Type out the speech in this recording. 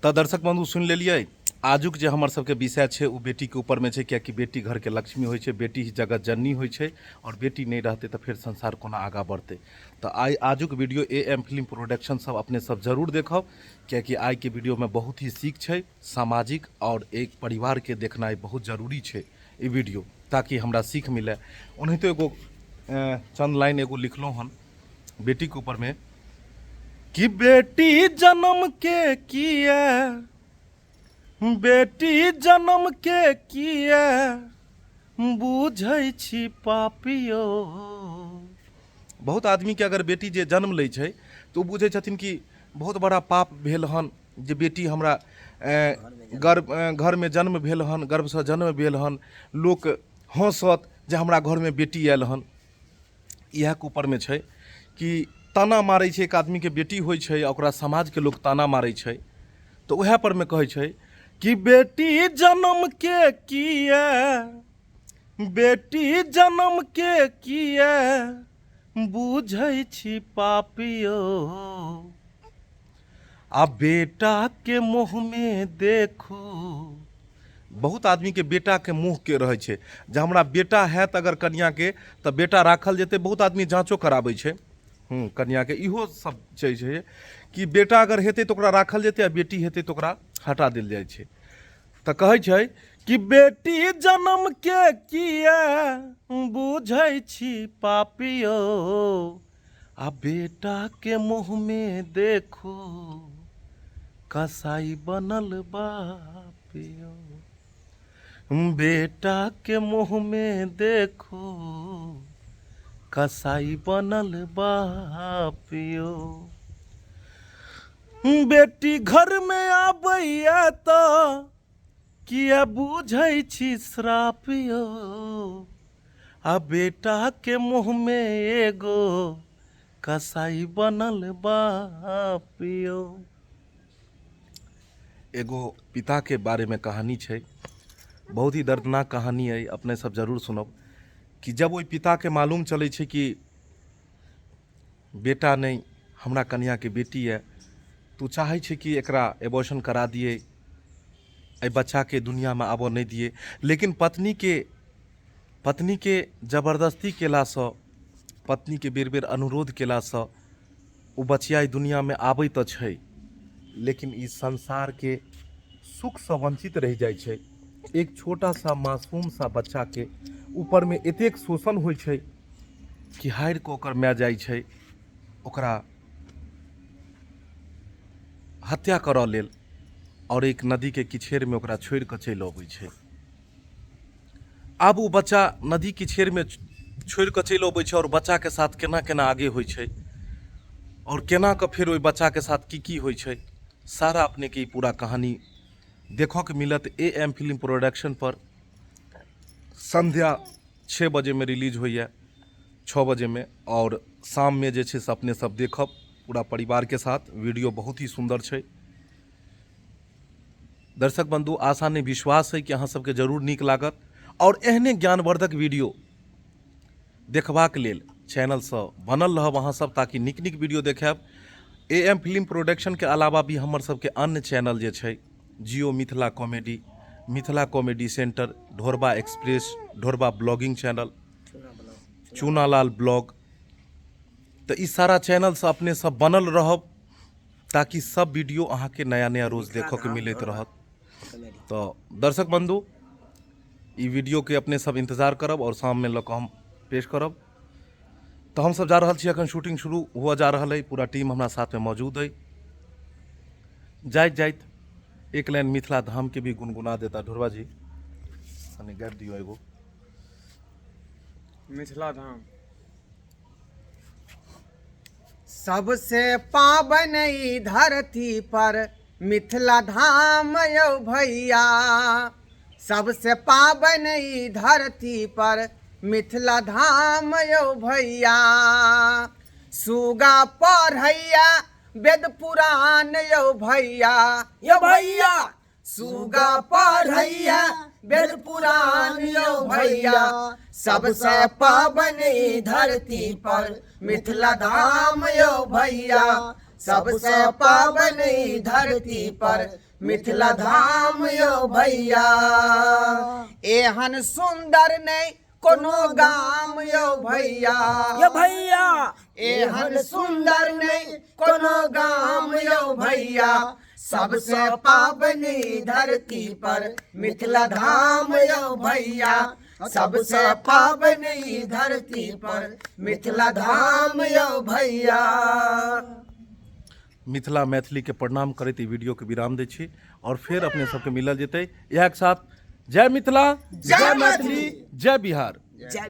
तो दर्शक बंधु सुन लेलिए आजुक जे हमर सबके विषय है वो बेटी के ऊपर में है, क्या कि बेटी घर के लक्ष्मी होय छै, बेटी ही जगत जननी होय छै और बेटी नहीं रहते तो फिर संसार कोना आगा बढ़ते। तो आजुक वीडियो AM फिल्म प्रोडक्शन सब अपने सब जरूर देखब, क्या कि आई के वीडियो में बहुत ही सीख छै, सामाजिक और एक परिवार के देखनाइ बहुत जरूरी छै ये वीडियो, ताकि हमरा सीख मिले। ओनाहिते एगो चंद लाइन एगो लिखलो हन बेटी के ऊपर में कि बेटी जन्म के किए, बेटी जन्म के किए बुझै छी पापियो। बहुत आदमी के अगर बेटी जे जन्म लै छै तो बुझै छथिन कि बहुत बड़ा पाप भेल हन जे बेटी हमरा घर में जन्म भेल हन, गर्भ से जन्म भेल हन, लोक हंसत जे हमरा घर में बेटी आयल हन। इएह के ऊपर में छै कि ताना मारै छै, एक आदमी के बेटी होइ छै ओकरा समाज के लोग ताना मारै छै। तो वह पर में कहै छै कि बेटी जन्म के किए, बेटी जन्म के किए बुझै छी पापियो। आ बेटा के मुँह में देखू, बहुत आदमी के बेटा के मुँह के रहे छै जे हमरा बेटा है तो अगर कन्या के तो बेटा राखल जेते। बहुत आदमी जांचो कराबै छै कन्या के, इहो सब छै कि बेटा अगर हेतै तो ओकरा राखल जेतै आ बेटी हेतै तो ओकरा हटा देल जाइ छै। तो कहै छै कि बेटी जन्म के किए बुझै छी पापियो, आ बेटा के मुँह में देखू कसाई बनल बापियो। बेटा के मुँह में देखू कसाई बनल बापियो। बेटी घर में आबैया तो किया बुझै छी श्रापियो, आ बेटा के मुँह में एगो कसाई बनल बापियो। एगो पिता के बारे में कहानी छै, बहुत ही दर्दनाक कहानी है, अपने सब जरूर सुनब। कि जब वही पिता के मालूम चले छै कि बेटा नहीं हमरा कन्या के बेटी है, तो चाहे छै कि एकरा एबॉर्शन करा दिए, ए बच्चा के दुनिया में आबो नहीं दिए। लेकिन पत्नी के जबरदस्ती केला से, पत्नी के बेर बेर अनुरोध केला से वो बचिया दुनिया में आबै तो छै, लेकिन इस संसार के सुख से वंचित रह जाय छै। एक छोटा सा मासूम सा बच्चा के ऊपर में एतेक शोषण होइ छै कि हारि के ओकर माय जाइ छै ओकरा हत्या करऽ लेल, और एक नदी के किछेर में ओकरा छोड़ के चलि अबै छै। आब वो बच्चा नदी किछेर में छोड़ के चलि अबै छै और बच्चा के साथ केना केना आगे होइ छै और केना के फिर ओहि बच्चा के साथ की होइ छै, सारा अपने के पूरा कहानी देखो के मिलत AM फिल्म प्रोडक्शन पर। संध्या 6 बजे में रिलीज होइए, 6 बजे में, और शाम में जे छै से अपने सब देखब पूरा परिवार के साथ। वीडियो बहुत ही सुंदर छै दर्शक बंधु, आशा नहीं विश्वास है कि अहाँ सबके जरूर नीक लागत। और एहने ज्ञानवर्धक वीडियो देखबाक लेल चैनल से बनल रहब अहाँ सब, ताकि नीक नीक वीडियो देखाब। AM फिल्म प्रोडक्शन के अलावा भी हमर सबके अन्य चैनल जे छै, जियो Mithila comedy, Mithila comedy centre, Dhorba express, Dhorba blogging channel, Chunalal blog, तो इस सारा चैनल से अपने सब बनल रहब, ताकि सब वीडियो अहाँ के नया नया रोज देखो के मिलत रहत। तो दर्शक बंधु, ई वीडियो के अपने सब इंतजार करब और शाम में लग हम पेश करब। तो हम सब जा रहल छी, अखन शूटिंग शुरू हुआ जा रहा है, पूरा टीम हमारा साथ में मौजूद है। जाइत जाइत एक लाइन मिथिला धाम के भी गुनगुना देता ढोरबा जी, कनी गाबि दियो एगो मिथिला धाम। सबसे पावन ई धरती पर मिथिला धाम यौ भैया, सबसे पावन ई धरती पर मिथिला धाम यौ भैया। सुगा पढ़ैया वेद पुराण यौ भैया, यो भैया। सुगा पढ़ैया वेद पुराण यौ भैया, सबसे पावन ई धरती पर मिथिला धाम यौ भैया, सबसे पावन ई धरती पर मिथिला धाम यौ भैया। एहन सुंदर नहीं कोनो गाम यौ भैया, ये भैया एहन सुंदर नहीं कोनो गाम यौ भैया। सबसे पावन ई धरती पर मिथिला धाम यौ भैया। सबसे पावन ई धरती पर मिथिला धाम यौ भैया। मिथिला मैथिली के प्रणाम करैत ई वीडियो के विराम दै छी और फिर अपने सबके मिलल जेतै। इएह के साथ जय मिथिला, जय मैथिली, जय बिहार। जय